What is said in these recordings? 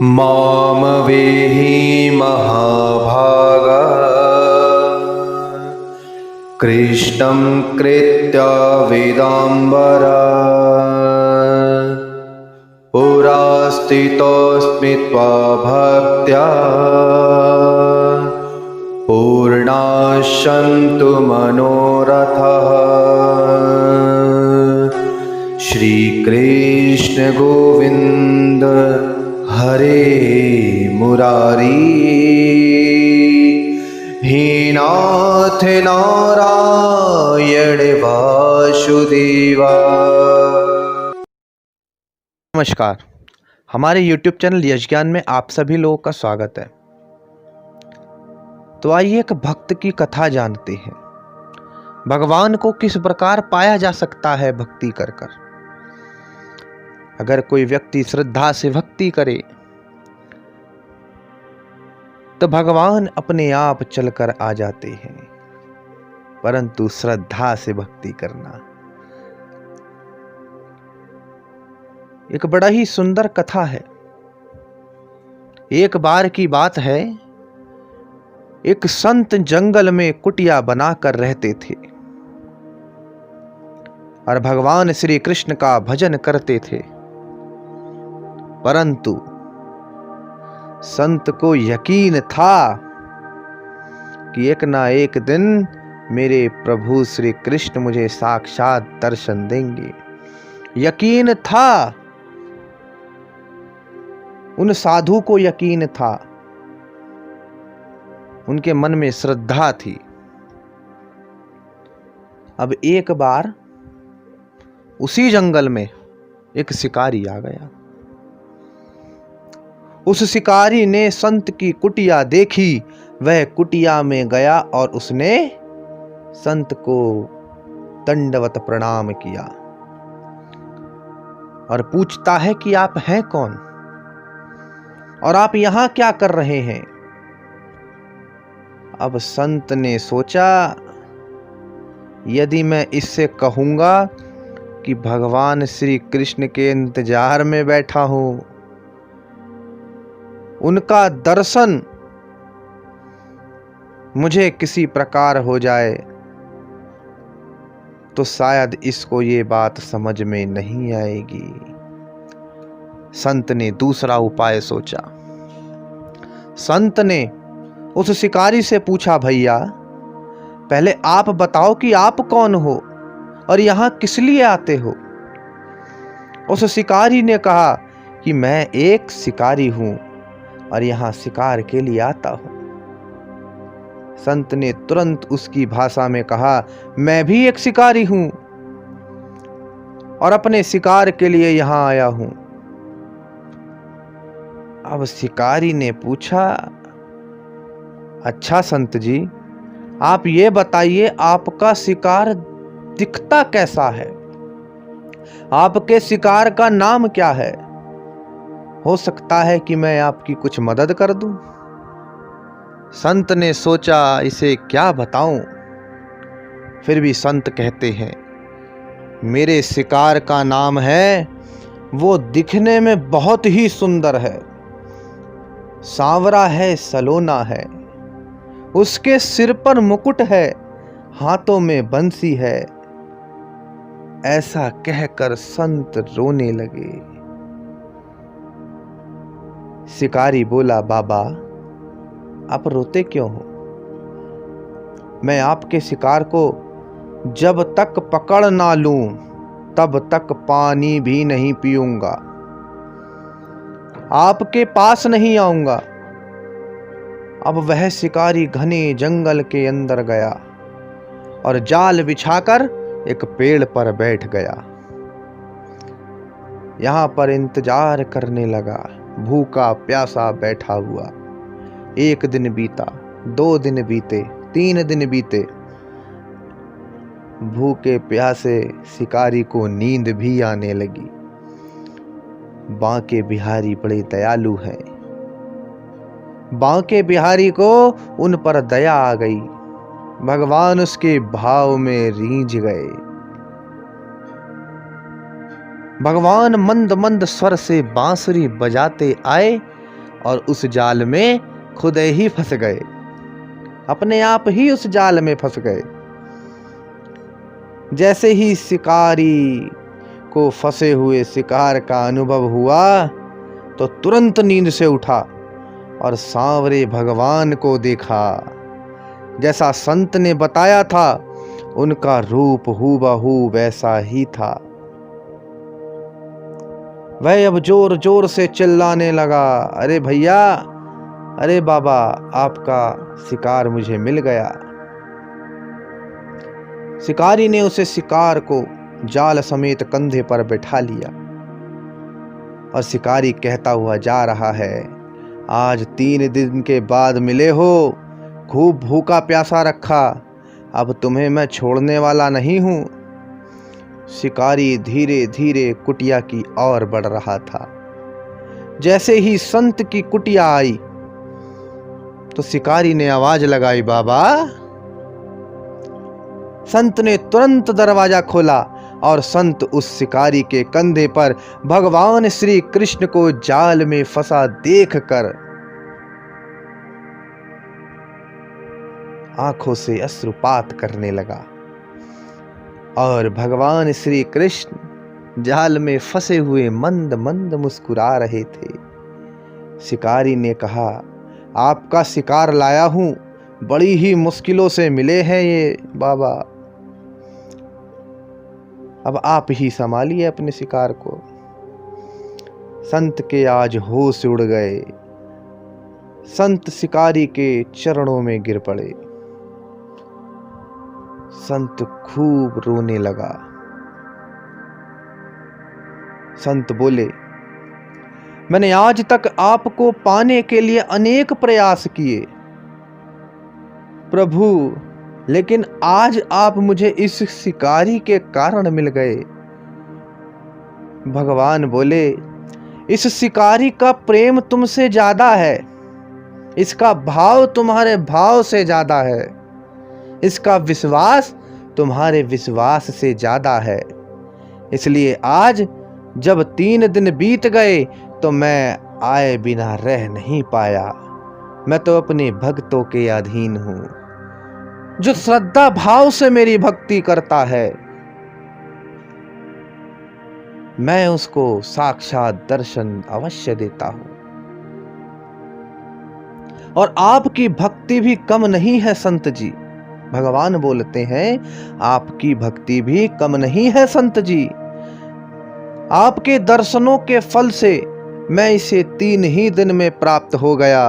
मामवेहि महाभागा कृष्णं कृत्या वेदाम्बरा पुरा स्थितोऽस्मि त्वभक्त्या पूर्णास्सन्तु मनोरथः। श्रीकृष्ण गोविंद हरे मुरारी हे नाथ नारायण वासुदेवा। नमस्कार, हमारे YouTube चैनल यश ज्ञान में आप सभी लोगों का स्वागत है। तो आइए एक भक्त की कथा जानते हैं। भगवान को किस प्रकार पाया जा सकता है भक्ति कर कर। अगर कोई व्यक्ति श्रद्धा से भक्ति करे तो भगवान अपने आप चलकर आ जाते हैं, परंतु श्रद्धा से भक्ति करना। एक बड़ा ही सुंदर कथा है। एक बार की बात है, एक संत जंगल में कुटिया बनाकर रहते थे और भगवान श्री कृष्ण का भजन करते थे, परंतु संत को यकीन था कि एक ना एक दिन मेरे प्रभु श्री कृष्ण मुझे साक्षात दर्शन देंगे। यकीन था, उन साधु को यकीन था, उनके मन में श्रद्धा थी। अब एक बार उसी जंगल में एक शिकारी आ गया। उस शिकारी ने संत की कुटिया देखी, वह कुटिया में गया और उसने संत को दंडवत प्रणाम किया और पूछता है कि आप हैं कौन और आप यहां क्या कर रहे हैं। अब संत ने सोचा, यदि मैं इससे कहूंगा कि भगवान श्री कृष्ण के इंतजार में बैठा हूं, उनका दर्शन मुझे किसी प्रकार हो जाए, तो शायद इसको ये बात समझ में नहीं आएगी। संत ने दूसरा उपाय सोचा। संत ने उस शिकारी से पूछा, भैया पहले आप बताओ कि आप कौन हो और यहां किस लिए आते हो। उस शिकारी ने कहा कि मैं एक शिकारी हूं और यहां शिकार के लिए आता हूं। संत ने तुरंत उसकी भाषा में कहा, मैं भी एक शिकारी हूं और अपने शिकार के लिए यहां आया हूं। अब शिकारी ने पूछा, अच्छा संत जी, आप ये बताइए आपका शिकार दिखता कैसा है, आपके शिकार का नाम क्या है। हो सकता है कि मैं आपकी कुछ मदद कर दूं। संत ने सोचा, इसे क्या बताऊं। फिर भी संत कहते हैं, मेरे शिकार का नाम है, वो दिखने में बहुत ही सुंदर है, सांवरा है, सलोना है, उसके सिर पर मुकुट है, हाथों में बंसी है। ऐसा कहकर संत रोने लगे। शिकारी बोला, बाबा आप रोते क्यों हो। मैं आपके शिकार को जब तक पकड़ ना लूं तब तक पानी भी नहीं पीऊंगा, आपके पास नहीं आऊंगा। अब वह शिकारी घने जंगल के अंदर गया और जाल बिछाकर एक पेड़ पर बैठ गया। यहां पर इंतजार करने लगा, भूखा प्यासा बैठा हुआ। एक दिन बीता, 2 दिन बीते, 3 दिन बीते। भूखे प्यासे शिकारी को नींद भी आने लगी। बांके बिहारी बड़े दयालु हैं। बांके बिहारी को उन पर दया आ गई। भगवान उसके भाव में रीझ गए। भगवान मंद मंद स्वर से बांसुरी बजाते आए और उस जाल में खुद ही फंस गए, अपने आप ही उस जाल में फंस गए। जैसे ही शिकारी को फंसे हुए शिकार का अनुभव हुआ तो तुरंत नींद से उठा और सांवरे भगवान को देखा। जैसा संत ने बताया था उनका रूप हूबहू वैसा ही था। वह अब जोर जोर से चिल्लाने लगा, अरे भैया, अरे बाबा, आपका शिकार मुझे मिल गया। शिकारी ने उसे शिकार को जाल समेत कंधे पर बैठा लिया और शिकारी कहता हुआ जा रहा है, आज 3 दिन के बाद मिले हो, खूब भूखा प्यासा रखा, अब तुम्हें मैं छोड़ने वाला नहीं हूं। शिकारी धीरे धीरे कुटिया की ओर बढ़ रहा था। जैसे ही संत की कुटिया आई तो शिकारी ने आवाज लगाई, बाबा। संत ने तुरंत दरवाजा खोला और संत उस शिकारी के कंधे पर भगवान श्री कृष्ण को जाल में फंसा देखकर आंखों से अश्रुपात करने लगा और भगवान श्री कृष्ण जाल में फंसे हुए मंद मंद मुस्कुरा रहे थे। शिकारी ने कहा, आपका शिकार लाया हूं, बड़ी ही मुश्किलों से मिले हैं ये बाबा, अब आप ही संभालिए अपने शिकार को। संत के आज होश उड़ गए। संत शिकारी के चरणों में गिर पड़े। संत खूब रोने लगा। संत बोले, मैंने आज तक आपको पाने के लिए अनेक प्रयास किए प्रभु, लेकिन आज आप मुझे इस शिकारी के कारण मिल गए। भगवान बोले, इस शिकारी का प्रेम तुमसे ज्यादा है, इसका भाव तुम्हारे भाव से ज्यादा है, इसका विश्वास तुम्हारे विश्वास से ज्यादा है। इसलिए आज जब 3 दिन बीत गए तो मैं आए बिना रह नहीं पाया। मैं तो अपने भक्तों के अधीन हूं। जो श्रद्धा भाव से मेरी भक्ति करता है, मैं उसको साक्षात दर्शन अवश्य देता हूं। और आपकी भक्ति भी कम नहीं है संत जी। भगवान बोलते हैं, आपकी भक्ति भी कम नहीं है संत जी। आपके दर्शनों के फल से मैं इसे 3 ही दिन में प्राप्त हो गया।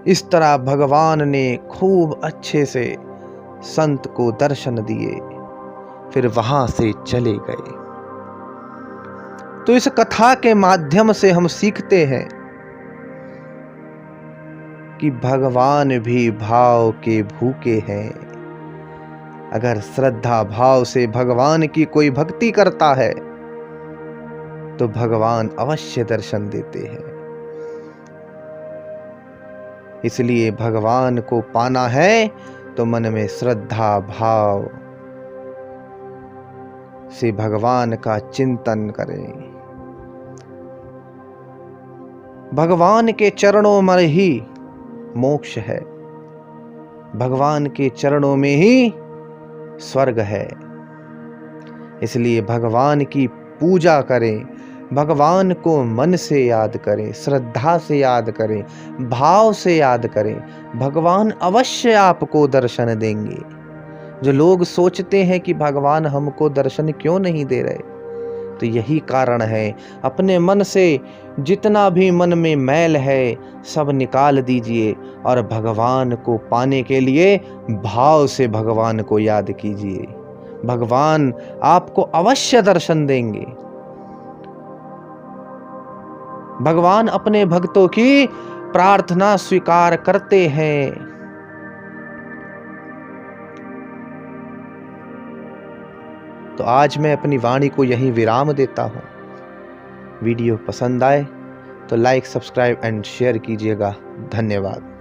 इस तरह भगवान ने खूब अच्छे से संत को दर्शन दिए, फिर वहां से चले गए। तो इस कथा के माध्यम से हम सीखते हैं कि भगवान भी भाव के भूखे हैं। अगर श्रद्धा भाव से भगवान की कोई भक्ति करता है तो भगवान अवश्य दर्शन देते हैं। इसलिए भगवान को पाना है तो मन में श्रद्धा भाव से भगवान का चिंतन करें। भगवान के चरणों में ही मोक्ष है, भगवान के चरणों में ही स्वर्ग है। इसलिए भगवान की पूजा करें, भगवान को मन से याद करें, श्रद्धा से याद करें, भाव से याद करें। भगवान अवश्य आपको दर्शन देंगे। जो लोग सोचते हैं कि भगवान हमको दर्शन क्यों नहीं दे रहे, तो यही कारण है। अपने मन से जितना भी मन में मैल है सब निकाल दीजिए और भगवान को पाने के लिए भाव से भगवान को याद कीजिए। भगवान आपको अवश्य दर्शन देंगे। भगवान अपने भक्तों की प्रार्थना स्वीकार करते हैं। तो आज मैं अपनी वाणी को यहीं विराम देता हूं। वीडियो पसंद आए तो लाइक, सब्सक्राइब एंड शेयर कीजिएगा। धन्यवाद।